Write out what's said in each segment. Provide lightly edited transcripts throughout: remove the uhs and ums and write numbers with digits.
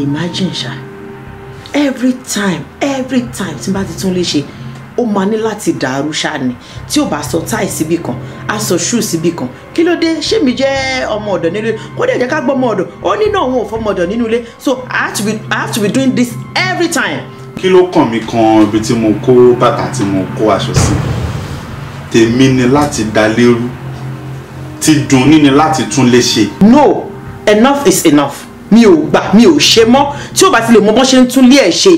imagine ṣá every time tí n bá ti tún lè ṣe ó máa ní láti dàrú ṣá ni tí ó bá sọ táì síbì kan á sọ ṣú síbì kan kí ló dé ṣé mi jẹ́ ọmọ ọ̀dọ̀ nínú ilé kó dẹ̀ jẹ́ ká gbọ́ ọmọ ọ̀dọ̀ ó ní náà òun ò fọmọ ọ̀dọ̀ nínú ilé so I have to be doing this every time. kí ló kàn mí kan ibi tí mo kó bàtà tí mo kó aṣọ sí tèmi ni láti dá lérú ti dùn ní ni láti tún lè ṣe. no enough is enough mi ò gbà mi ò ṣe mọ́ tí ó bá ti lè mọ bọ́n ṣe ń tún lé ẹ̀ ṣe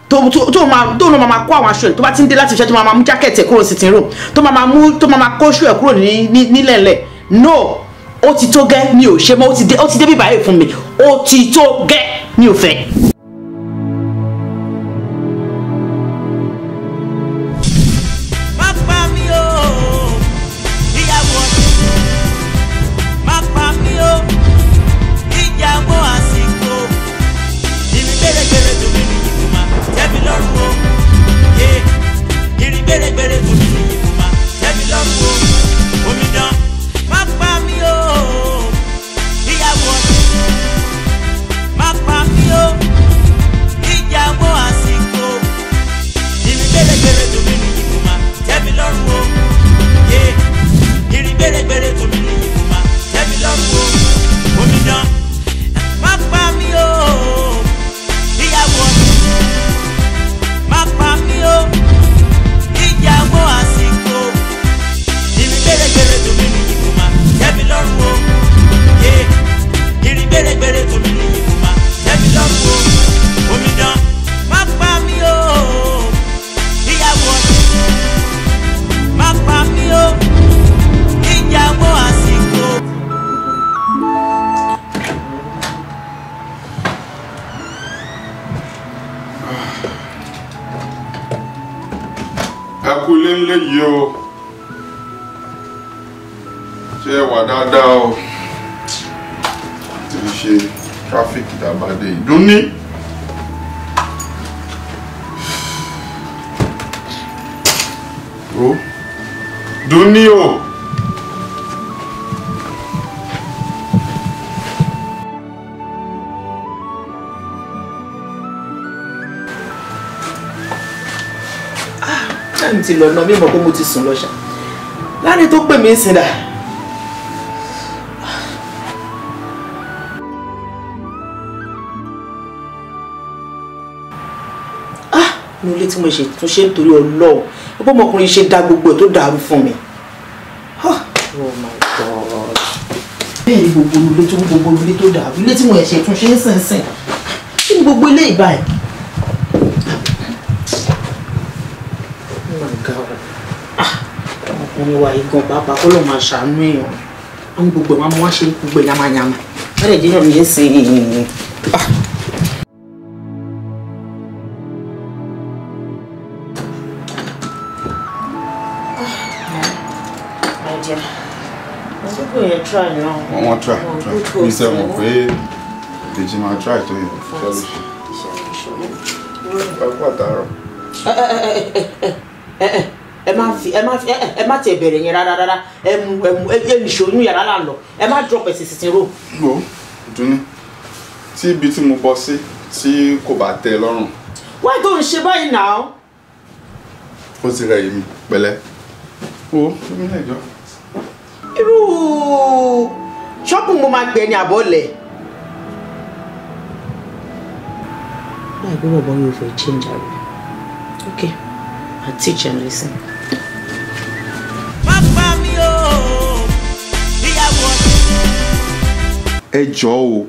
tó máa kó àwọn aṣọ ẹ̀ tó bá ti ń dé láti iṣẹ́ tó máa mú jákẹ́ẹ̀tì ẹ̀ kúrò sitting room tó máa kó ṣú ẹ̀ kúrò nílẹ̀lẹ̀ no ó ti tó gẹ́ mi ò ṣe mọ́ ó ti dé bí báyìí fún mi ó ti tó gẹ́ mi ò fẹ́. Akulele yo. Ṣé wà dáadáa o. Ti ṣe traffic dabade Duni. O. Duni o. Ti lọ náà mímọ̀ pé mo ti sùn lọ́ṣà láàrin tó pè mí ń sin dà. Ní ilé tí mo ṣe tún ṣe nítorí Ọlọ́run ọ̀pọ̀ ọmọkùnrin ṣe dá gbogbo ẹ̀ tó dàrú fún mi. Oh my God. Bẹ́ẹ̀ ni gbogbo ilé tó dàrú ilé tí mo ṣe tún ṣe ń sìn kí ni gbogbo ilé ìbá ẹ̀. Ọmọ wa igan pàápàá kọ́ ló máa ṣàánú èèyàn àwọn gbogbo máa mú wá ṣe gbogbo yamayama lẹ́yìn ìdí náà mi ń sin gbogbo yẹn try náà. Wọ́n try mi sẹ́ wọ́n pé Dèjì máa try tó yẹn ẹ má tiẹ̀ bẹ̀rẹ̀ yẹn rárá ẹ nìṣó inú yàrá là ń lọ ẹ má drop ẹ̀ sí sitting room. Wo Duni tí ibi tí mo bọ́ sí tí kò bá tẹ́ lọ́rùn. wáyé tó ń ṣe báyìí náà. Ó ti rẹ̀ yìí pẹ̀lẹ́. Wo fúnmi lẹ́jọ́. irú ṣọ́ọ̀bù mo máa gbẹ ní àbọ̀lẹ̀. báyìí bí bàbá yóò fẹ́ change àrùn. Okay, I'll teach and listen. Ẹ jọ̀ọ́ o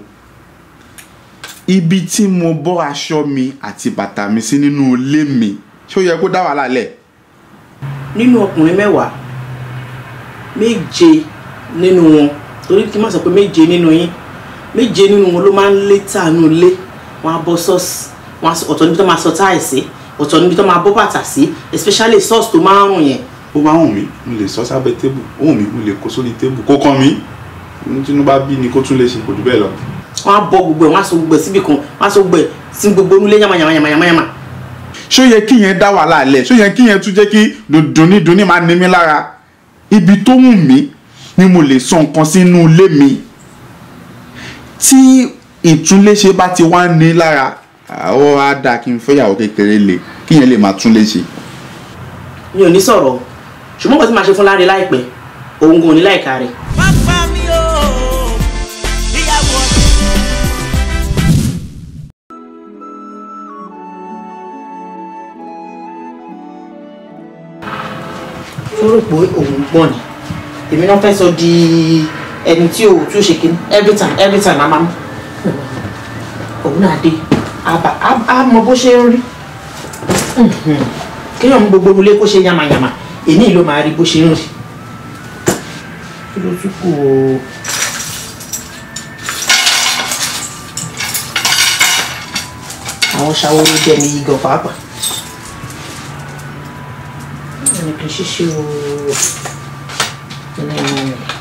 ibi tí mo bọ́ aṣọ mi àti bàtà mi sí nínú ilé mi ṣé ó yẹ kó dá wàhálà lẹ̀. Nínú ọkùnrin 10 méje nínú wọn torí kí n má sọ pé méje nínú yín méje nínú wọn ló máa ń lé tàánú ilé wọn á bọ́ ṣọ́ọ̀ṣì wọn ọ̀tọ̀ níbi tó máa sọ táì sí ọ̀tọ̀ níbi tó máa bọ́ bàtà sí especially sauce tó máa ń rùn yẹn. Ó bá wùn mí mo lè sọ sábẹ́ tébù ó wùn mí mo lè kó sórí tébù kó kàn mí tí inú bá bí ni kó tún lè ṣe kò jù bẹ́ẹ̀ lọ. Wọ́n á bọ́ gbogbo ẹ̀ wọ́n á so gbogbo ẹ̀ síbì kan wọ́n á so gbogbo ẹ̀ sí gbogbo onílé yamayama. Ṣó yẹ kí yẹn dá wàhálà lẹ̀ ṣó yẹ kí yẹn tún jẹ́ kí dùnní máa ní mí lára ibi tó wù mí ni mo lè sọ nǹkan sínú ilé mi tí ìtúnléṣe bá ti wá ní lára àwọn á dáa kí n fẹ́yàwó kékeré le kí yẹn lè máa túnléṣe. mi ò ní sọ̀rọ̀ ṣùgbọ́n kò tí máa ṣe fún Láre láìpẹ́ òun gan ní láìka rẹ̀. ó rò pé òun gbọ́n ni èmi náà fẹ́ sọ di ẹni tí ò ṣe kíní every time a máa mú òun náà dé a mọ bó ṣe ń rí kéèyàn mú gbogbo ilé kó ṣe yamayama èyí ló máa rí bó ṣe ń rí kí ló tún kù o. àwọn ṣàwòrán jẹ́ ní igọ̀ pàápàá ẹni kì í ṣiṣẹ́ o nínú ẹ̀mọ́ rẹ̀.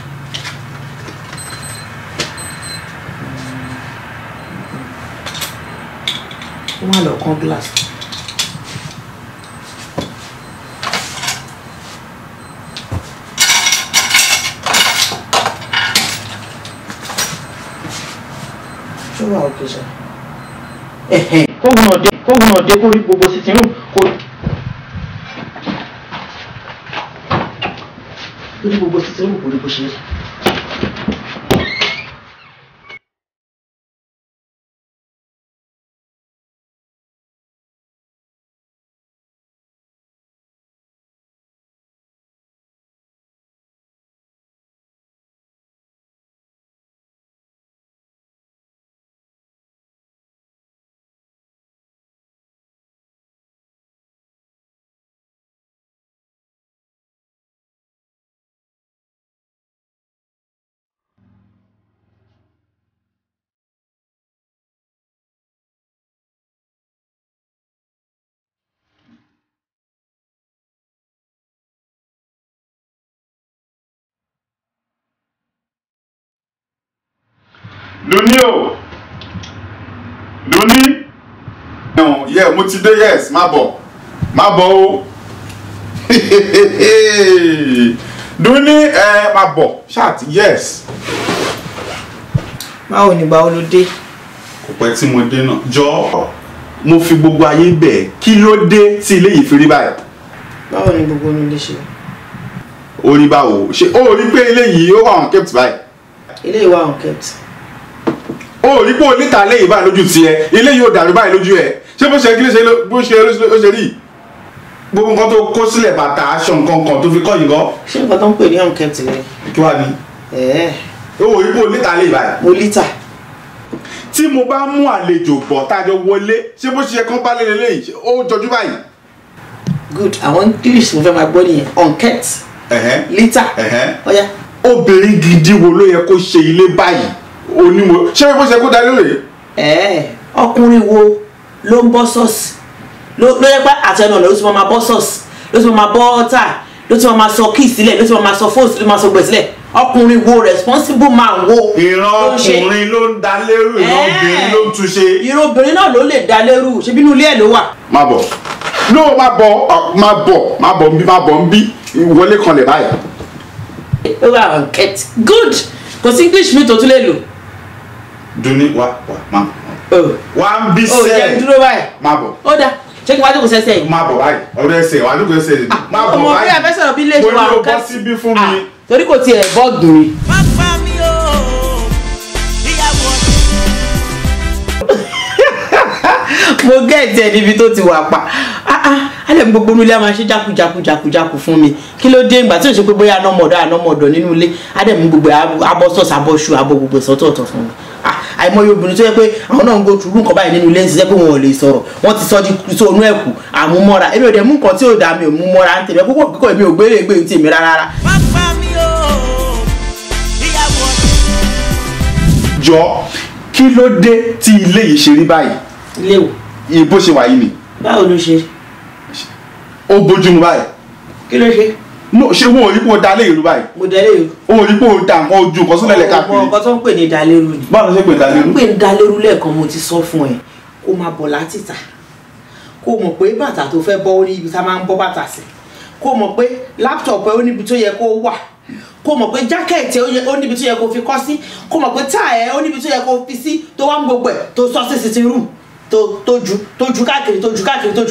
wọ́n á lọ kán glass. ṣé wàá òkè ṣá kóhun náà dé kó rí gbogbo sí tinú kó rí gbogbo sí tinú kó rí bó ṣe rí. Duni o Duni yeah mo ti dé yes má bọ̀ o Duni má bọ̀ chat yes. báwo ni báwo ló dé. kò pẹ́ tí mo dé náà jọ mo fi gbogbo ayé bẹ̀ kí ló dé tí ilé yìí fi rí báyìí. báwo ni gbogbo onílé ṣe. orí báwo ṣe ó rí pé ilé yìí ó wà on kept báyìí. ilé yìí wà on kept. ó rí pé oníta lẹ́yìn báyìí lójú tiẹ̀ ilé yìí ò dàrú báyìí lójú ẹ̀ ṣé bó ṣe kí bó ṣe rí gbogbo nǹkan tó kó sílẹ̀ bàtà aṣọ nǹkan kan tó fi kọ́ yìí gan. ṣé nǹkan tó ń pè ní on kept rẹ. kí wàá ní. ó rí pé oníta lẹ́yìn báyìí. mo lítà. tí mo bá mú àlejò bọ̀ tájọ wọlé ṣé bó ṣe kán bá lélẹ́yìn ó jọjú báyìí. good àwọn English mo fẹ́ máa gbọ́ nìyẹn on kept. lítà. ọ̀ya. obìnrin gidi wo ló yẹ kó ṣe ilé báyìí onímọ̀ ṣé bó ṣe kó dá lóore. ọkùnrin wo ló ń bọ́ ṣọ́ọ̀ṣì ló yẹ pé àtẹnu ọ̀nà ló ti máa bọ́ ṣọ́ọ̀ṣì ló ti máa bọ́ ọ̀tà ló ti máa sọ kíì sílẹ̀ ló ti máa sọ fóònù ló máa sọ gbẹ̀ sílẹ̀ ọkùnrin wo responsible man wo. ìran ọkùnrin ló ń da lérú ìran obìnrin ló ń túnṣe. ìran obìnrin náà ló lè da lérú ṣebí inú ilé ẹ̀ ló wà. má bọ̀ no má bọ̀ ń bí wọlé kanlẹ̀ báyìí. ó wà on kept good kò sí English mi tó tún lè lò. Duni wá ń bí ó jẹ́ dúró báyìí. má bọ̀. ó dá ṣé kí wàá jókòó sẹ́sẹ̀ yìí. má bọ̀ báyìí ọ̀rọ̀ ẹsẹ̀ wàá jókòó ẹsẹ̀ yìí. má bọ̀ báyìí ọmọ bí abẹ́ sọ̀rọ̀ bí ilé ìṣòwò àwọn mo ní o bọ́ síbí fún mi. torí kò tiẹ̀ bọ́ọ̀gù mi. mo gẹ̀ẹ́tì ẹ̀ níbi tó ti wà pa alẹ́ gbogbo nílé a máa ṣe jákujàku fún mi kí ló dé ìgbà tí ò ṣe pé bóyá anọ́mọ̀dọ̀ nínú ilé adẹ́ mú gbogbo abọ́sọ̀ọ̀sì abọ́ṣu abọ́ gbogbo ìsọ́tọ̀ọ̀tọ̀ fún mi àìmọye obìnrin tó yẹ pé àwọn náà ń go through nǹkan báyìí nínú ilé ń ṣiṣẹ́ pé wọn ò lè sọ̀rọ̀ wọ́n ti sọ di sóònù ẹ̀kú àmúmọ́ra èmi ò dẹ̀ mú nǹkan tí ò dá mi ò mú mọ́ra ń tèmi púpọ̀ kíkọ́ èmi ò gbére gbé ti èmi rárá. jọ kí ló dé tí ilé yìí ṣe rí báyìí. ilé wo. bó ṣe wà yìí ni. báwo ló ṣe. ó bójúmu báyìí. kí ló ṣe. no ṣé wọn ò rí pé o da léèrú báyìí. mo da léèrú. o ò rí pé o da nǹkan ojú nǹkan sílẹ̀ lẹ́ka kiri. ọmọ nǹkan tó ń pè ní dalérú ni. báwo ló ṣe pè ní dalérú. ń pè ní dalérú lẹ́ẹ̀kan mo ti sọ fún ẹ kó máa bọ̀ láti tà kó mọ̀ pé bàtà tó fẹ́ bọ́ ó ní ibi tá a máa ń bọ́ bàtà sí kó mọ̀ pé láptọ̀pù ẹ ó níbi tó yẹ kó wà kó mọ̀ pé jákẹ́ẹ̀tì ó níbi tó yẹ kó fi kọ́ sí kó mọ̀ pé táà ẹ̀ ó níbi tó yẹ kó fi sí tó wá ń gbogbo ẹ̀ tó sọ sí sitting room tó ju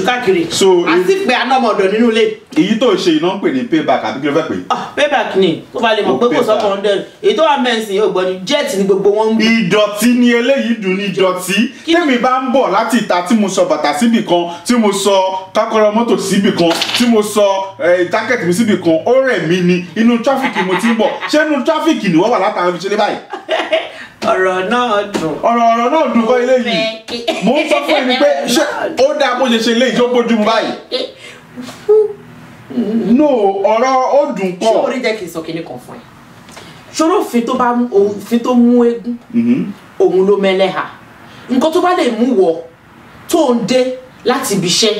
káàkiri so àti pé aná ọmọ ọ̀dọ̀ nínú ilé. èyí tó ṣe iná ń pè ní payback àbí kí ló fẹ́ pè. payback ni tó bá lè mọ̀ pé kò sọ́kàn ọ̀dọ̀ èyí tó wà mẹ́sìn yóò gbọ́ ni jet ni gbogbo wọn ń gbé. ìdọ̀tí ni eléyìí dùn ní ìdọ̀tí tèmi bá ń bọ̀ láti ìta tí mo sọ bàtà síbì kan tí mo sọ kákọ́rọ́ mọ́tò síbì kan tí mo sọ jákẹ́ẹ̀tì mi síbì kan ó rẹ̀ mí ni inú tráfíkì mo ti ń bọ̀ ṣé inú tráfíkì ni wọ́n wà látàrí fi ṣe lé báyìí. ọ̀rọ̀ náà dùn. ọ̀rọ̀ náà dùn kọ́ eléyìí mo ń sọ fún ẹni pé ṣé ó dáa bó ṣe ṣe léyìí tó bójú mu báyìí. no ọ̀rọ̀ ó dùn kọ́. ṣé orí jẹ́ kí n sọ kinní kan fún ẹ ṣòro òfin tó mú eégún òun ló mẹ́lẹ́hà nǹkan tó bá lè mú wọ tó ń dé láti ibi iṣẹ́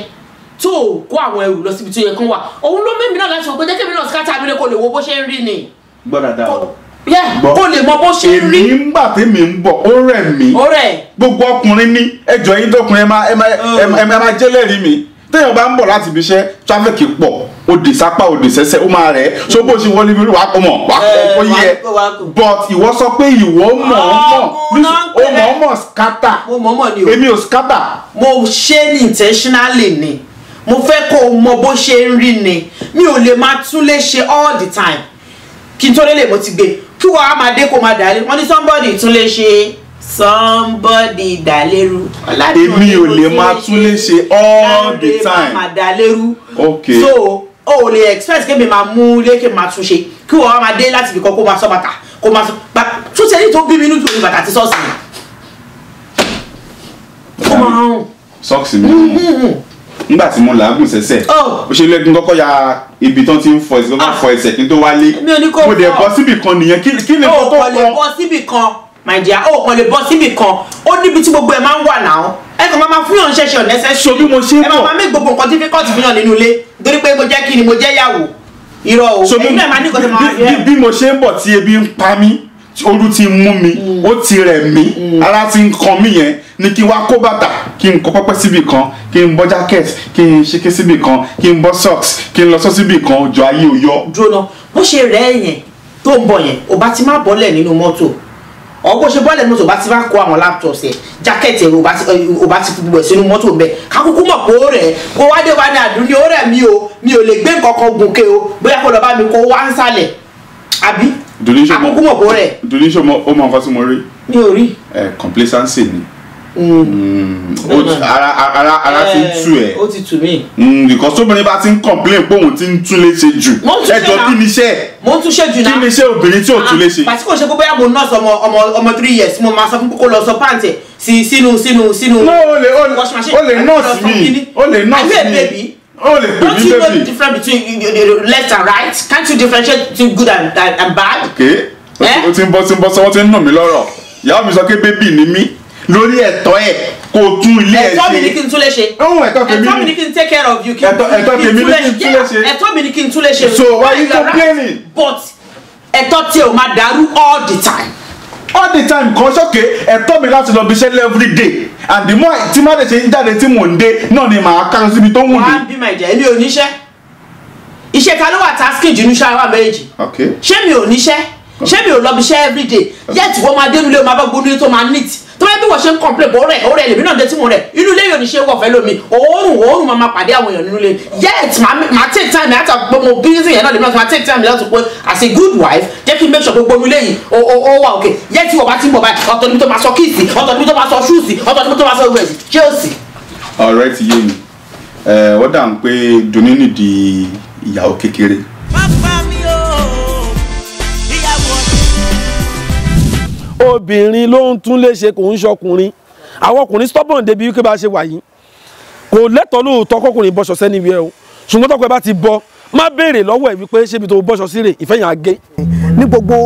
tó kó àwọn ẹrù lọ síbi tó yẹ kán wà òun ló mẹ́mi náà láti wọ pé jẹ́kẹ́mi náà scatter abúlé kò lè wo bó ṣe ń rí ni. gbọ́dọ̀ dáa o. kó lè mọ bó ṣe ń rí. èmi ń gbà tèmi ń bọ̀ ó rẹ̀ mí. ó rẹ̀. gbogbo ọkùnrin ní ẹjọ́ yín dọ́kùnrin ẹ máa jẹ́lẹ̀rí mi téèyàn bá ń bọ̀ láti ibi iṣẹ́ tráfíkì pọ̀ òdì sápá òdì sẹ́sẹ́ ó máa rẹ̀ so bó ṣe wọlé bí wàá kọ́ mọ̀ wàá kọ́ ó yẹ but ìwọ sọ pé ìwọ mọ̀ scatter èmi ò scatter. mo ṣe ní intentionally ni mo fẹ́ kó o mọ bó ṣe ń rí ni mi ò lè máa tún lè ṣe all the time kí n tó lélẹ̀ mo ti gbé kí wọ́n á máa dé kó máa dàlẹ́ wọ́n ní somebody tún lè ṣe somebody dàlérú. èmi ò lè máa tún lè ṣe all the time. máa dàlérú. okay. so o ò lè express kébì máa mú lékè máa tún ṣe kí wọ́n á máa dé láti ibìkan kó máa sọ bàtà kó máa sọ tún ṣe ní tó bí mi nínú ìtòrí bàtà àti sọ́ọ̀sì mi. ó máa ń rùn. sọ́ọ̀sì mi nígbà tí mo làágùn sẹ́sẹ̀ ó ṣe lẹ́gùn kọ́kọ́ ya ibi tán ti ń fọ ẹsẹ̀ kọ́kọ́ fọ ẹsẹ̀ kí n tó wálé mo dẹ̀ bọ́ síbì kan nìyẹn kí ni kó tó kọ́. ó kàn lè bọ́ síbì kan my dear ó kàn lè bọ́ síbì kan ó níbi tí gbogbo ẹ̀ máa ń wà náà ẹ kàn máa fún yàn ṣẹ̀ṣẹ̀ ọ̀nẹ́sẹ̀ so bí mo ṣe ń bọ̀ ẹ máa mí gbogbo nǹkan difficult fún yàn nínú ilé torí pé mo jẹ́ kí ni mo jẹ́ yàwó irọ́ o èyí náà máa ní nǹkan tó máa fi ẹ́. bí mo ṣe ń bọ̀ tí ebi ń pa mí oru ti mú mi ó ti rẹ̀ mí ara ti ń kan mí yẹn ni kí n wá kó bàtà kí n kó pẹ́pẹ́ síbì kan kí n bọ́ jacket kí n ṣeke síbì kan kí n bọ́ socks kí n lọ sọ síbì kan ọjọ́ ayé ò yọ. jóná bó ṣe rẹ̀ yẹn tó ń bọ̀ yẹn ò bá ti má bọ́lẹ̀ nínú mọ́tò ọ̀ bó ṣe bọ́lẹ̀ nínú mọ́tò ò bá ti má kó àwọn laptops ẹ̀ jacket ẹ̀ ò bá ti fi gbogbo ẹ̀ sínú mọ́tò bẹ́ẹ̀ kákúkú mọ̀ pé ó rẹ̀ kó wá dé wá ní àdúgbò ó rẹ̀ mi ò lè gbé nǹkan kan gùnkè o bóyá kó lọ bá mi kó wá ń sálẹ̀ àbí àkókò mọ̀ pé ó rẹ̀. Donisho ó mọ nǹkan tí mo rí. mi ò rí. Complacency ni. ara ti ń tú ẹ. ó ti tù mí. because tóbìnrin bá ti ń complain pé òun ti ń tún léṣe jù. ẹjọ́ kí ni iṣẹ́. mo ń túnṣe jù náà. kí ni iṣẹ́ obìnrin tí ò tún léṣe. pàtí kò ṣe pé bóyá mo nọ́ọ̀sì ọmọ 3 years mo máa sọ fún kókó lọ sọ pàǹtì sínú. no o lè nọ́ọ̀sì mi o lè nọ́ọ̀sì mi. Oh, don't you know the difference between left and right? Can't you differentiate between good and bad? Okay. O ti ń bọ́ sọ́wọ́ tí ń nà mí lọ́rọ̀. Ìyàwó mi sọ pé bébì ni mí lórí ẹ̀tọ́ ẹ̀ kó tún ilé ẹ̀ ṣe. Ẹ̀tọ́ mi ni kí n tún lè ṣe. Ẹ̀tọ́ mi ni kí n take care of you. Ẹ̀tọ́ tèmi ni kí n tún lè ṣe. Ẹ̀tọ́ mi ni kí n tún lè ṣe. So why you complaining? But ẹ̀tọ́ tí o máa dàrú all the time. All the time kan ṣọ́kè ẹ̀tọ́ mi láti lọ bí iṣẹ́ every day and the more tí má lè ṣe ń jáde tí mò ń dé náà ni màá ká síbi tó wù mí. wàá bí màá jẹ́ èmi ò níṣẹ́ iṣẹ́ ta ló wà tasking jù ní ṣáwá méjì ṣé mi ò níṣẹ́ ṣé mi ò lọ bí iṣẹ́ every day yet wọ́n máa dénú ilé o máa bá gbóná tó máa neat tó bá bí wọ́n ṣe ń complain bó rẹ̀ lèmi náà dé tí mo rẹ̀ inú ilé yóò ní ṣe wọ̀ fẹ́ lómi òórùn máa pàdé àwọn èèyàn nínú ilé yet máa take time láti pé mo busy yẹn náà lèmi náà máa take time láti pé as a good wife jẹ́ kí n make sure pé gbogbo ilé yìí ó wà okay yet tí wọ́n bá ti ń bọ̀ báyìí ọ̀tọ̀ níbi tó máa sọ kíìsì ọ̀tọ̀ níbi tó máa sọ ṣúùsì ọ̀tọ̀ níbi tó máa sọ wẹ̀sì ṣé ó sì. ọ̀rẹ́ ti yé mi wọ́n dà ń pé Dùnní nìdí ìyàwó kékeré. obìnrin ló ń tún léṣe kò ń ṣọkùnrin àwọn ọkùnrin stubborn débi wípé bá ṣe wà yìí kò lẹ́tọ̀ọ́ lóòótọ́ kọkùnrin bọ́ṣọ sẹ́ni wíwẹ́ o ṣùgbọ́n tọ́kọ ẹ bá ti bọ́ má béèrè lọ́wọ́ ẹ̀ wípé ṣébi tó bọ́ṣọ sí rè ìfẹ́ yẹn á gé. ní gbogbo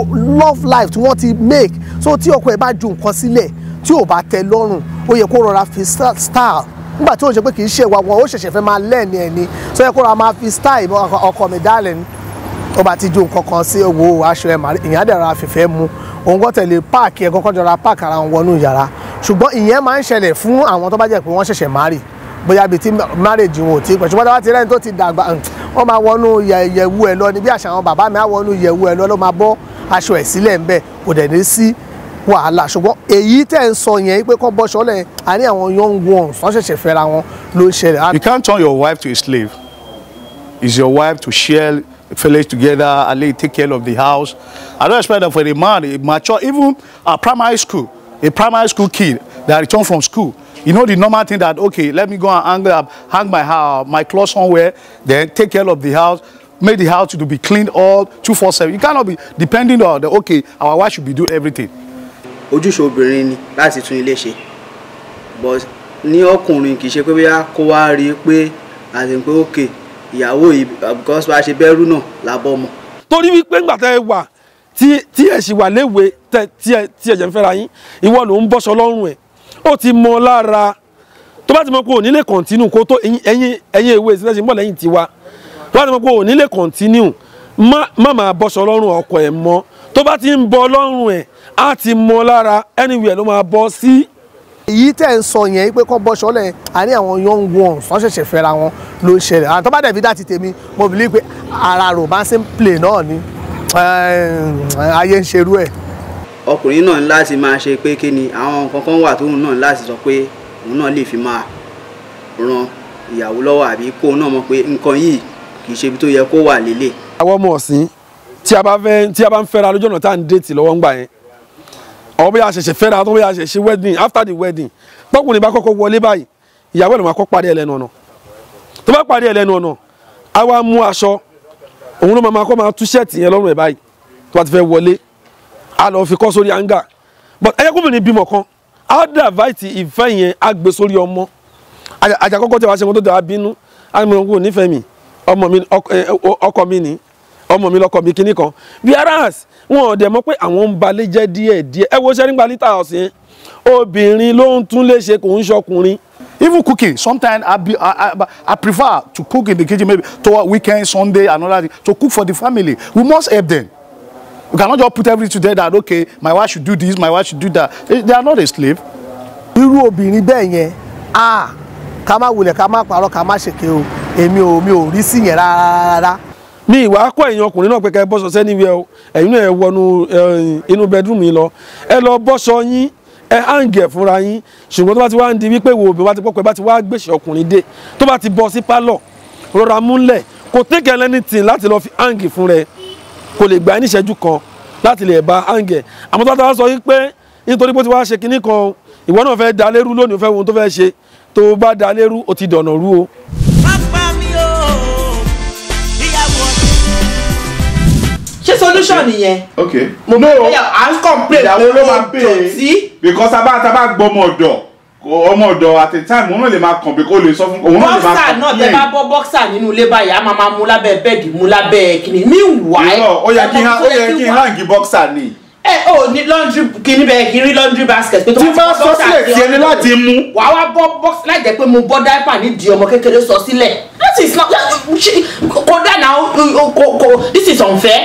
love life tí wọ́n ti make so tí ọkọ ẹ̀ bá ju nǹkan sílẹ̀ tí ò bá tẹ́ lọ́rùn ó yẹ kó rọra fi style nígbà tí ó ṣe pé kì í ṣe wa wọn ó ṣẹ̀ṣẹ̀ fẹ́ máa lẹ́ẹ̀ni ẹ̀ ni so yẹ kó rọra máa fi style ọkọ mi darling ó bá ti ju nǹkan kan sí owó aṣọ ẹ̀ màrí ìyẹn á dẹ̀ ra fìfẹ́ mu òun kọ́ tẹ̀lé páàkì ẹ̀ kọ́kọ́ jọra páàkì ara wọn wọnú yàrá ṣùgbọ́n ìyẹn máa ń ṣẹlẹ̀ fún àwọn tó bá jẹ́ pé wọ́n ṣẹ̀ṣẹ̀ márì bóyá bíi tí marriage wọn ò tí pẹ̀ ṣùgbọ́n tí wọ́n ti rẹ́ni tó ti dàgbà wọ́n máa wọnú ìyẹ̀wù ẹ̀ lọ ní bí àṣà àwọn bàbá mi á wọnú ìyẹ̀wù ẹ̀ lọ ló máa bọ́ aṣọ ẹ̀ sílẹ̀ ńbẹ̀ kò dẹ̀ ní sí wàhálà ṣùgbọ́n èyí tẹ́ ń sọ yẹn pé kọ́ bọ́ṣọ lẹ̀ àní àwọn young ones wọ́n ṣẹ̀ṣẹ̀ fẹ́ra wọn ló ń ṣẹlẹ̀. You can't turn your wife to a slave. It's your wife to share village together and let you take care of the house. I don't expect that for a man, a mature, even a primary school kid that return from school. You know the normal thing that, okay, let me go and hang my clothes somewhere, then take care of the house, make the house to be cleaned all 24/7. You cannot be depending on the, okay, our wife should be doing everything. Ojúṣe obìnrin ni láti tún ilé ṣe, but ní ọkùnrin kì í ṣe pé bóyá kó wá rí pé àti pé okay ìyàwó yìí because bá ṣe bẹ̀rù náà lábọ́ ọmọ. Torí wípé ńgbà tẹ́ wà tí ẹ̀ sì wà léwe tí ẹ̀ jẹ́ ń fẹ́ra yín ìwọ ló ń bọ́ṣọ lọ́rùn ẹ̀ ó ti mọ lára tó bá ti mọ̀ pé ò ní lè continue kó tó ẹ̀yin ewé ìsìlẹ̀ ṣe ń bọ̀ lẹ́yìn tiwa tó bá ti mọ̀ pé ò ní lè continue má máa bọ́ṣọ lọ́rùn ọkọ ẹ̀ mọ́ tó bá ti ń bọ́ lọ́rùn ẹ̀ á ti mọ lára anywhere ló máa bọ́ sí. èyí tẹ́ ń sọ yẹn pé kọ́ bọ́ṣọ lẹ̀ àní àwọn young ones wọ́n ṣẹ̀ṣẹ̀ fẹ́ra wọn ló ń ṣẹlẹ̀ àwọn tó bá dẹ̀ fi dá ti tèmi mo believe pé ara romancing play náà ni ayé ń ṣerú ẹ̀. Ọkùnrin náà ní láti máa ṣe pé kí ni àwọn nǹkan kan wà tóun náà láti sọ pé òun náà lè fi máa ran ìyàwó lọ́wọ́ àbí kóun náà mọ̀ pé nǹkan yìí kì í ṣe ibi tó yẹ kó wà lélẹ̀. àwọn ọmọ ọ̀sìn tí a bá ń fẹ́ra lójú ọ̀nà tá à ń déètì lọ́wọ́ ń gbà yẹn àwọn bóyá ṣẹ̀ṣẹ̀ fẹ́ra tó bóyá ṣẹ̀ṣẹ̀ wedding after the wedding tọkùnrin bá kọ́kọ́ wọlé báyìí ìyàwó ẹ̀ ló máa kọ́ parí ẹ̀ lẹ́nu ọ̀nà tó bá parí ẹ̀ lẹ́nu ọ̀nà á wá mú aṣọ òun ló máa kọ́ máa tú ṣẹ́ẹ̀tì yẹn lọ́rùn ẹ̀ báyìí tó bá ti fẹ́ wọlé á lọ fi kọ́ sórí anga but ẹ̀yẹ́ kóbìnrin bímọ kan á dàváìtì ìfẹ́ yẹn á gbé sórí ọmọ àjàkọ́kọ́ tí wàá ṣe wọn tó dẹ̀ wá bínú á ní mo kò nífẹ̀ẹ́ mi ọkọ mi ni ọmọ mi lọkọ mi kíní kan whereas wọn ò dẹ̀ mọ̀ pé àwọn ń balẹ̀ jẹ́ díẹ̀ ẹ wo ṣẹ́ nígbà lítà ọ̀sìn obìnrin ló ń tún lè ṣe kò ń ṣọkùnrin. Even cooking, sometimes I prefer to cook in the kitchen maybe toward weekend, Sunday, and all that, to cook for the family. We must help them. We cannot just put everything together that, okay, my wife should do this, my wife should do that. They are not a slave. Irú obìnrin bẹ́ẹ̀ yẹn ká má wulẹ̀ ká má parọ́ ká má ṣèké o èmi ò rí sí yẹn rárá. Mi ìwà kọ́ ẹ̀yin ọkùnrin náà pé ká ẹ bọ́ṣọ sẹ́niwẹ̀ o ẹ̀yin náà ẹ wọnú inú bedroom yín lọ ẹ lọ bọ́ṣọ yín ẹ hàǹgẹ̀ fúnra yín ṣùgbọ́n tó bá ti wá ń di wípé wo obìnrin bá ti pọ́pẹ́ bá ti wá gbèsè ọkùnrin dé tó bá ti bọ́ sí pálọ̀ rọra múlẹ̀ kò take anything láti lọ fi hàǹgì fún rẹ kò lè gbà ní ìṣẹ́jú kan láti lè bá hàǹgẹ̀ àmọ́ tó bá sọ wípé nítorí pé ó ti wá ṣe kinní kan ìwọ náà fẹ́ da lérú lónìí ó fẹ́ wo ohun tó fẹ́ ṣe tó bá da lérú ó ti dọ̀nà rú o. ṣé solution nìyẹn. Okay. mo no à ń complain ìyàwó ló máa pé pay because tá bá gbọ́ ọmọ ọ̀dọ̀ at a time òun náà lè máa kàn bí kò lè sọ fún òun náà lè máa kàn. bọ́ksà náà tẹ bá bọ́ bọ́ksà nínú ilé báyìí a máa mú lábẹ́ bẹ́ẹ̀dì mú lábẹ́ kìnnì meanwhile. ó yẹ kí n hang bọ́ksà ni. ó ní laundry kìíní bẹ́ẹ̀ kí n rí laundry basket. pé tó tí bá sọ sílẹ̀ tí ẹni láti mú. wàá wá bọ́ bọ́ksà láì jẹ́ pé mo bọ́ dáìpà nídìí ọmọ kékeré sọ sílẹ̀ that is not kódà náà this is unfair.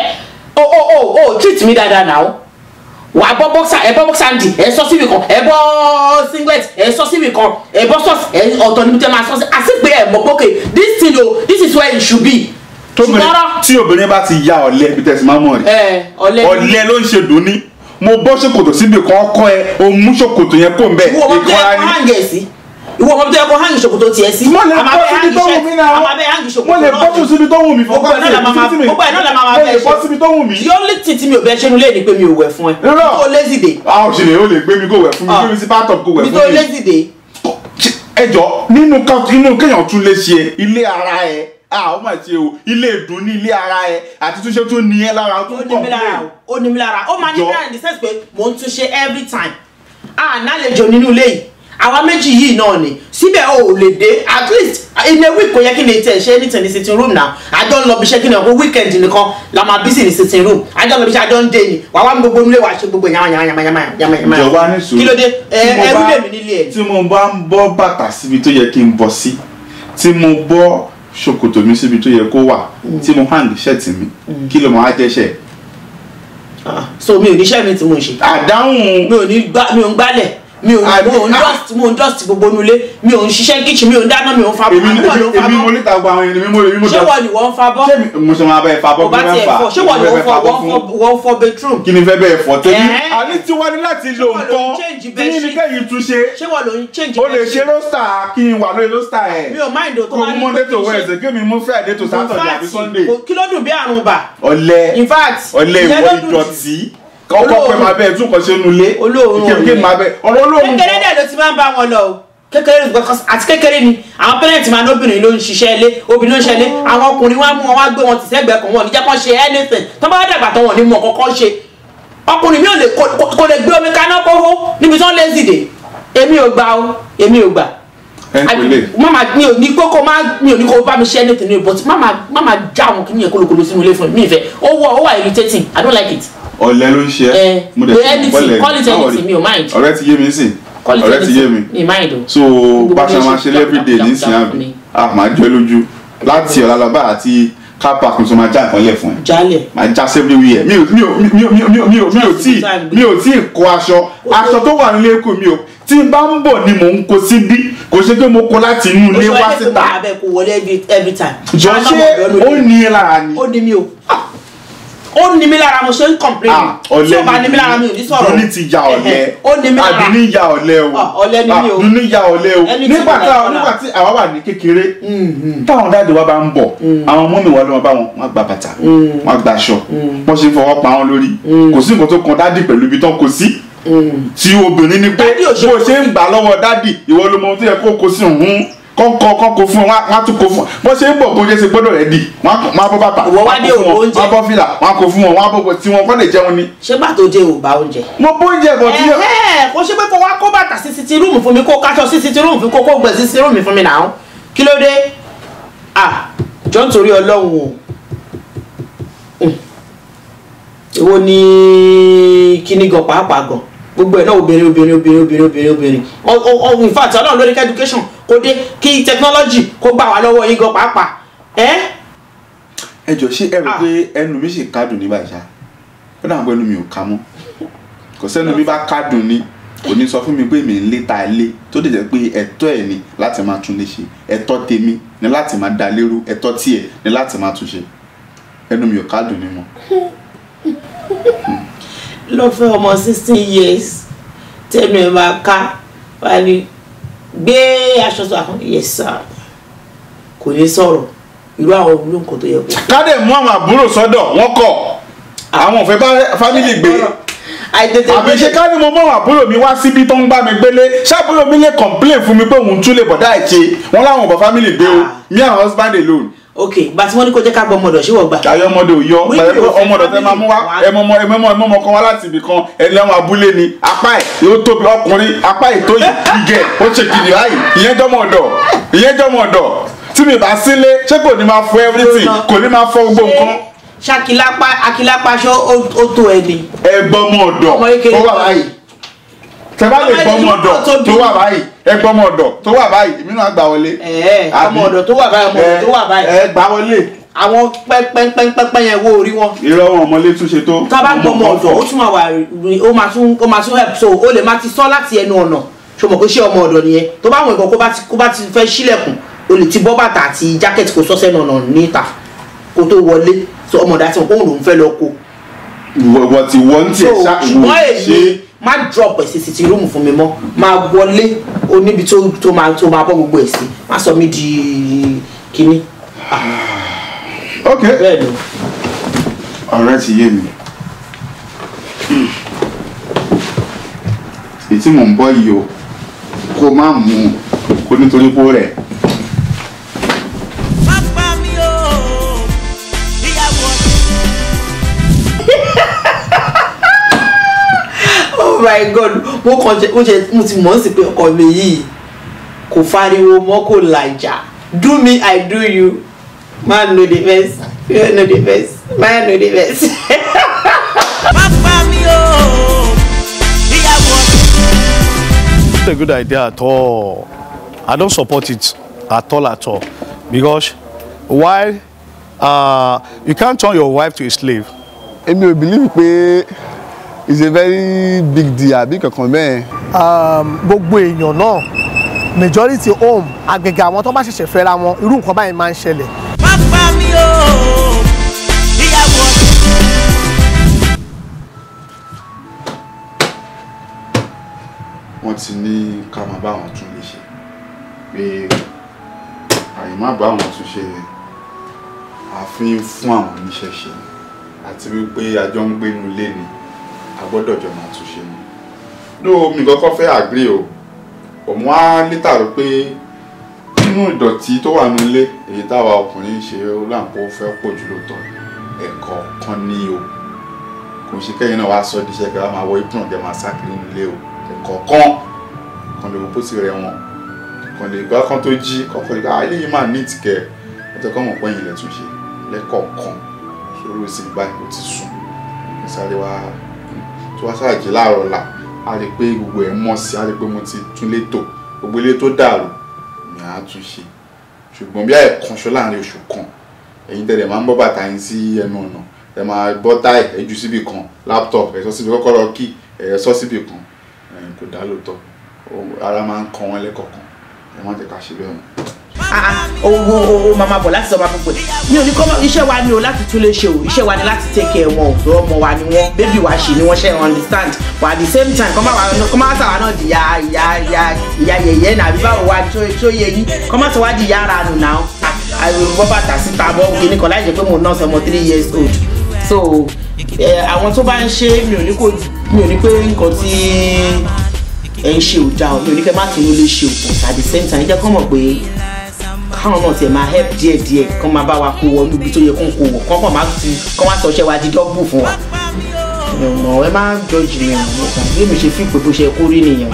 Treat me dáadáa now. Wà á bọ́ boxer ẹ bọ́ boxer ndì ẹ sọ síbi kan ẹ bọ́ singlet ẹ sọ síbi kan ẹ bọ́ sọ́ọ̀sì ẹ ọ̀tọ̀ níbi tẹ́ máa sọ́ọ̀sì àti pé ẹ mọ̀ pókè this thing o this is where it should be. tí obìnrin bá ti ya ọ̀lẹ ibi tẹ̀sí máa mọ̀ rẹ̀ ọ̀lẹ ló ń ṣe dùn ní mo bọ́ ṣòkòtò síbi kan ọkọ ẹ o mú ṣòkòtò yẹn kó ń bẹ̀ ìkọ́ra ní. Ìwọ ọmọ bí ẹ kọ hangi ṣòkòtò tiẹ̀ sí. mo lè bọ́ síbi tó wù mí náà mo lè bọ́ síbi tó wù mí fún gbogbo ẹ̀ náà la máa bẹ ṣe. mo lè bọ́ síbi tó wù mí. the only thing tí mi ò bẹ ṣe nulẹ̀ ni pé mi ò wẹ̀ fún ẹ. o lazy day. a ò ṣe lè o lè gbé mi kó wẹ̀ fún mi gbé mi sí pátọ̀ kó wẹ̀ fún mi. mi tó lazy day. ẹ jọ nínú kéèyàn tún lè ṣe ilé ara ẹ ó mà ṣe o ilé ìdùn ní ilé ara ẹ àti túnṣe tó ní ẹ lára tó ń pọ̀ ó ní mi lára ó máa ní mi lára in the sense pé mò ń túnṣe every time nálejò nínú ilé yìí àwa méjì yìí náà ni síbẹ̀ o ò lè dé at least in a week kò yẹ kí ni tẹ̀ ṣe anything ní sitting room now àjọ ń lọ bí iṣẹ́ kí ni ọkọ weekend nìkan la máa busy ní sitting room àjọ ń lọ bí iṣẹ́ àjọ ń dé ni wàá wá gbogbo nílé wàá ṣe gbogbo yàmàyàmà. ìjọba ní sùúrù kí ló dé ẹrú lèmi nílé ẹ. tí mo bá ń bọ́ bàtà síbi tó yẹ kí n bọ́ sí tí mo bọ́ ṣòkòtò mi síbi tó yẹ kó wà tí mo hang shirt mi kí ló máa jẹ́ṣẹ̀. so mi ò ní iṣẹ́ mi tí mo ń ṣe. àdáhùn mi ò ń gbálẹ̀ mi ò ń dust gbogbo nulẹ̀ mi ò ń ṣiṣẹ́ kitchen mi ò ń dáná mi ò ń fa bọ́ èmi mo lè ta gba àwọn ènìyàn mo ṣé wọ́n ni wọ́n ń fa bọ́ mo ṣe máa bẹ́ẹ̀ fa bọ́ bí wọ́n fa ṣé wọ́n ni wọ́n fọ bedroom kí ni fẹ́ bẹ́ẹ̀ fọ́ tẹ́lẹ̀ àní tí wọ́n ní láti lo nǹkan tí ní kẹ́yìn tún ṣe ṣé wọ́n ló ń change o lè ṣe roster kí n wà lórí roster ẹ̀ mi ò mind o tó kò mú Monday to Wednesday kí mi mú Friday to Saturday àbí Sunday kí ló dùn bí àrùn bà ọ̀lẹ in fact ọ̀lẹ ìwọ ìdọ̀tí ọkọ pẹ máa bẹ tún kàn ṣe nulẹ kékeré máa bẹ ọ̀rọ̀ olóòrùn kékeré dẹ̀ ló ti máa ń bá wọn lọ o kékeré àti kékeré ni àwọn pẹrẹntì máa lóbìnrin ló ń ṣiṣẹ́ ilé obìnrin ló ń ṣe ilé àwọn ọkùnrin wọn mú wọn wá gbé wọn tì sẹ́gbẹ̀ẹ́ kan wọn ò ní jẹ́ kó ṣe anything tó bá dàgbà tán wọn ní mọ kọ́kọ́ ṣe ọkùnrin mi kò lè gbé omi kaná kóhó níbi tí wọ́n lé zìdè èmi ò gbà o èmi ò gbà mama mi ò ní kókó mi ò ní kó bá mi ṣe anything ní but mama já àwọn kìnìyàn kólókòló sínú ilé fún mi ìfẹ́ ó wà irritating I don't like it. ọ̀lẹ ló ń ṣe mo dẹ̀ ti call it anything mi ò mind. ọ̀rẹ́ ti yé mi sí ọ̀rẹ́ ti yé mi so báṣà máa ṣe everyday nísìnyí àbí máa jẹ́ lójú láti ọ̀la lọ́ba àti car park tó máa já nǹkan lẹ̀ fún ẹ jálẹ̀ máa já everywhere mi ò tí ì kó aṣọ tó wà nílé kù mi ò tí n bá ń bọ̀ ni mò ń kó síbí kò ṣe pé mo kó láti inú ilé wá síta jọ ṣé ó ní ẹ lára ni ó ní mi o ó ní mi lára mo ṣe ń complain tí ó bá ní mi lára mi ò ní sọ̀rọ̀ dúní ti ya ọ̀lẹ ó ní mi lára àdúní ya ọ̀lẹ o ọ̀lẹ ni mi o dúní ya ọ̀lẹ o nígbà tí àwa wà ní kékeré táwọn dáàdì wa bá ń bọ̀ àwọn ọmọ mi wà lọ́wọ́ bá wọn gba bàtà wọn gba aṣọ wọn ṣe fọwọ́ pa wọn lórí kò sí nǹkan tó kan dáàdì pẹ̀lú ibi tán kò sí tí obìnrin ni pé bó ṣe ń gbà lọ́wọ́ dáàdì ìwọ ló mọ ohun tó yẹ kó sí kọ́kọ́ fún wọn á tún kó fún wọn bó ṣe ń bọ̀ bó ṣe ṣe gbọ́dọ̀ rẹ̀ di wọn á bọ́ bàtà wọn á bọ́ fìlà wọn á kó fún wọn wọn á bọ́ tí wọn kọ́ lè jẹun ni. ṣé gbà tó jẹ ò bá oúnjẹ. mo bó oúnjẹ bọ̀ tí. kò ṣe pé kó wá kó bàtà sí sitting room fún mi kó káṣọ sí sitting room fún kó gbẹ sí sitting room fún mi náà kí ló dé jọ nítorí Ọlọ́run o èwo ni kíní gan pàápàá gan gbogbo ẹ̀ náà obìnrin in fact Ọlọ́run lórí education kó dé kí technology kó gbà wá lọ́wọ́ yín gan pàápàá ẹ jọ ṣé ẹ rò pé ẹnu mi ṣì kádùn ní báyìí ṣá ó dà pé ẹnu mi ò ká mọ́ kò sẹ́nu mi bá kádùn ní kò ní sọ fún mi pé mi ń lé ta ilé tó dẹ̀ jẹ́ pé ẹ̀tọ́ ẹ̀ ni láti máa tún lè ṣe ẹ̀tọ́ tèmi ni láti máa dá lérú ẹ̀tọ́ tiẹ̀ ni láti máa tún ṣe ẹnu mi ò kádùn ní mọ́. ló fẹ́ ọmọ 16 years tẹnu ẹ̀ máa ká wá ní gbé aṣọ tó àkọ́kọ́ yes sir kò ní sọ̀rọ̀ irú àwọn olóńkò tó yẹ kó. kádẹ̀ mú àwọn àbúrò sọ́dọ̀ wọ́n kọ̀ àwọn ò fẹ́ bá fámìlì gbé àbí ṣe ká ní mo mọ àbúrò mi wá síbi tó ń bá mi gbélé ṣàbúrò mi lè complain fún mi pé òun tún lè bọ̀dá ẹ̀ ṣe wọ́n láwọn ọ̀bọ̀ fámìlì gbé o me and husband alone. ok gba tí wọ́n ní kó jẹ́ ká gbọ́ ọmọdọ̀ ṣé wọ́n gbà. ayọ̀ ọmọdé ò yọ ọmọdọ̀ tẹ máa mú wá ẹmọ kan wá láti ibì kan ẹni lẹ́wọ̀n abúlé ni apá ẹ̀ yóò tóbi ọkùnrin apá ètò ìgẹ̀ ó ṣe kìnìún láyì ìyẹn jọmọ ọ̀dọ̀ tí mi bá sílé ṣé kò ní máa fọ everything kò ní máa fọ gbogbo nǹkan. ṣàkìlápá ṣó ó tó ẹni. ẹgbọmọ ọ̀dọ̀ tó wà báyìí tẹ bá lè gbọmọ ọ̀dọ̀ tó wà báyìí ẹgbọmọ ọ̀dọ̀ tó wà báyìí èmi náà gbà wọlé. ọmọ ọ̀dọ̀ tó wà báyìí ẹ gbà wọlé. àwọn pẹ́pẹ́pẹ́pẹ́ yẹn wo orí wọn. irọ́ wọn ọmọlé tún ṣe tó. tá a bá gbọmọ ọ̀dọ̀ ó tún máa wà ó máa tún help so ó lè má ti sọ láti ẹnu ọ̀nà ṣo mọ̀ pé ṣé ọmọ ọ̀dọ̀ nìyẹn tó bá wọn ìkan kó bá ti fẹ́ ṣílẹ̀kùn o lè ti bọ́ bàtà àti jákẹ́tì kó sọ́sẹ́ nànà níta kó tó wọlé so ọmọ ọ̀dà tí wọn kó òun fẹ́ lọ kó. ìwọ tí wọ́n ń tiẹ̀ ṣá ìwọ ṣe. má drop ẹ̀ sí sitting room fún mi mọ́ máa wọlé oníbi tó máa bọ́ gbogbo ẹ̀ sí má sọ mí di kíní. ok bẹ́ẹ̀ ni. ọ̀rẹ́ ti yé mi èyí tí mò ń bọ́ yìí o kó má mú un kó nítorí pé ó rẹ̀. Oh my God mo ti mọ̀ ọ́n sí pé ọkọ mi yìí kò fariwo mọ́ kò làjà do me I do you man no dey vex you no dey vex man no dey vex. It's not a good idea at all. I don't support it at all because while you can't turn your wife to a slave. Èmi ò believe pé it's a very big deal àbí kankan bẹ́ẹ̀. gbogbo èèyàn náà majority home àgbègbè àwọn tó bá ṣẹ̀ṣẹ̀ fẹ́ra wọn irú nǹkan báyìí máa ń ṣẹlẹ̀. Pápá mi ò ìyàwó. wọ́n ti ní ká máa bá wọn tún lè ṣe pé àyè má bá wọn tún ṣe àfihàn fún àwọn oníṣẹ́ ṣe àti wípé àjọ ń gbénu ilé ni a gbọ́dọ̀ jọ máa tún ṣe ni. ló mi kọ́kọ́ fẹ́ àgbé o òun á lítà rò pé nínú ìdọ̀tí tó wà nílé èyí táwa ọkùnrin ṣe ó láǹpọ̀ fẹ́ pọ̀ jù lóòótọ́ ẹ̀kọ́ kan ní o kò ṣe kẹ́yìn náà wá sọ díṣẹ́ pé a máa wọ ìpùn ọ̀jẹ̀ máa sákìlì nílé o ẹ̀kọ́ kan lè wo pósí rẹ̀ wọn kan lè gbá kan tó jí kọ́kọ́ lè gbá eléyìí máa ní ìtìkẹ́ ẹ̀tọ́ kọ́ mọ̀ pẹ́yìn ilẹ̀ tún ṣe lẹ́kọ̀ọ̀kan ṣòro sí báyìí ó ti sùn sáré wá tí wá sáàjì láàárọ̀ ọ̀la a lè pé gbogbo ẹ̀ mọ̀ sí a lè pé mo ti tún lé tò gbogbo ilé tó dàrú ni a tún ṣe ṣùgbọ́n bí ẹ̀ẹ̀kan ṣọ láàrin oṣù kan ẹ̀yin tẹ̀lé máa ń bọ́ bàtà yín sí ẹnu ọ̀nà ẹ máa bọ́ táì ẹ jù síbì kan laptop ẹ sọ síbi kọ́kọ́rọ́ kí ẹ sọ síbì kan kò dá lóòótọ́ ara máa ń kan wọn lẹ́kọ̀ọ̀kan ẹ má jẹ́ ká ṣe bẹ́ẹ̀ mọ́. owó mama bọ̀ láti sọ̀rọ̀ gbogbo mi ò ní kọ́ iṣẹ́ wa ni o láti tún lè ṣe o iṣẹ́ wa ni láti take care wọn o ọmọ wa ni wọ́n bébí wa ṣì ni wọ́n ṣe understand but at the same time kọ́ máa sàwọn náà di ìyá yẹ̀yẹ́ náà àbí báwo wa tó yẹ yín kọ́ máa sọ wá di ìyá ara nù náà àìrò bàtà síta bọ́ kíní kan láì jẹ́ pé mo náà sọmọ 3 years old so àwọn tó bá ń ṣe mi ò ní pé nǹkan tí ẹ ń ṣe ò dáa mi ò ní kẹ́ má tún lè ṣe òkun at the same time jẹ́ kọ́ mọ̀ pé káwọn náà tiẹ̀ máa help díẹ̀díẹ̀ kọ́ máa bá wa kó wọ níbi tó yẹ kó ń kó wọ̀ kọ́ máa sọṣẹ́ wa di dọ́gbù fún wa ẹ má judge mi bí mi ṣe fi pé bó ṣe kó rí nìyẹn.